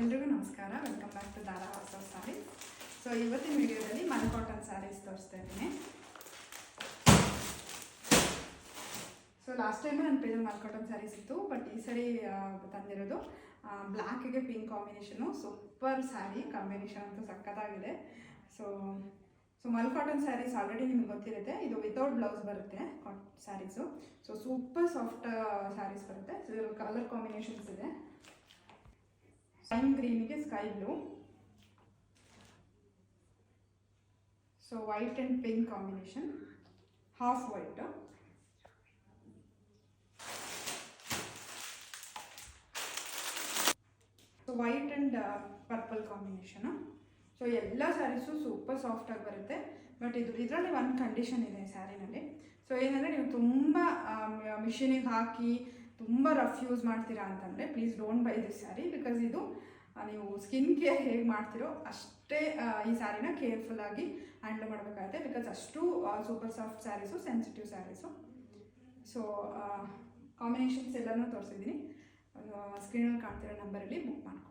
ಎಲ್ರಿಗೂ ನಮಸ್ಕಾರ, welcome back to ದಾರಾ ವಾಸವ್ ಸ್ಯಾರೀಸ್. ಸೊ ಇವತ್ತಿನ ವಿಡಿಯೋದಲ್ಲಿ ಮಲ್ ಕಾಟನ್ ಸ್ಯಾರೀಸ್ ತೋರಿಸ್ತಾ ಇದ್ದೀನಿ. ಸೊ ಲಾಸ್ಟ್ ಟೈಮು ನನ್ನ ಪೇಜಲ್ಲಿ ಮಲ್ ಕಾಟನ್ ಸ್ಯಾರೀಸ್ ಇತ್ತು, ಬಟ್ ಈ ಸರಿ ತಂದಿರೋದು ಬ್ಲ್ಯಾಕಿಗೆ pink combination. Super saree combination ಅಂತೂ ಸಖತ್ತಾಗಿದೆ. ಸೊ ಮಲ್ ಕಾಟನ್ ಸ್ಯಾರೀಸ್ ಆಲ್ರೆಡಿ ನಿಮ್ಗೆ ಗೊತ್ತಿರುತ್ತೆ, ಇದು ವಿತೌಟ್ ಬ್ಲೌಸ್ ಬರುತ್ತೆ sarees. So super soft sarees ಬರುತ್ತೆ. ಸೊ ಇದ್ರ ಕಲರ್ ಕಾಂಬಿನೇಷನ್ಸ್ ಇದೆ. ಲೈಮ್ ಗ್ರೀನ್ಗೆ sky blue, so white and pink combination, half white, so white and purple combination. So ಎಲ್ಲ ಸ್ಯಾರೀಸು ಸೂಪರ್ ಸಾಫ್ಟಾಗಿ ಬರುತ್ತೆ. ಬಟ್ ಇದರಲ್ಲಿ ಒಂದು ಕಂಡೀಷನ್ ಇದೆ ಸ್ಯಾರಿನಲ್ಲಿ. ಸೊ ಏನಂದರೆ ನೀವು ತುಂಬ ಮಿಷಿನಿಗೆ ಹಾಕಿ ತುಂಬ ರಫ್ ಯೂಸ್ ಮಾಡ್ತೀರಾ ಅಂತಂದರೆ please don't buy this saree. Because ಇದು ನೀವು ಸ್ಕಿನ್ ಕೇರ್ ಹೇಗೆ ಮಾಡ್ತೀರೋ ಅಷ್ಟೇ ಈ ಸ್ಯಾರಿನ ಕೇರ್ಫುಲ್ಲಾಗಿ ಹ್ಯಾಂಡಲ್ ಮಾಡಬೇಕಾಗುತ್ತೆ. ಬಿಕಾಸ್ ಅಷ್ಟು super soft sarees, sensitive sarees. So combinations ಎಲ್ಲನೂ ತೋರಿಸಿದ್ದೀನಿ. ಸ್ಕ್ರೀನಲ್ಲಿ ಕಾಣ್ತಿರೋ ನಂಬರಲ್ಲಿ ಬುಕ್ ಮಾಡ್ಕೊಳ್ಳಿ.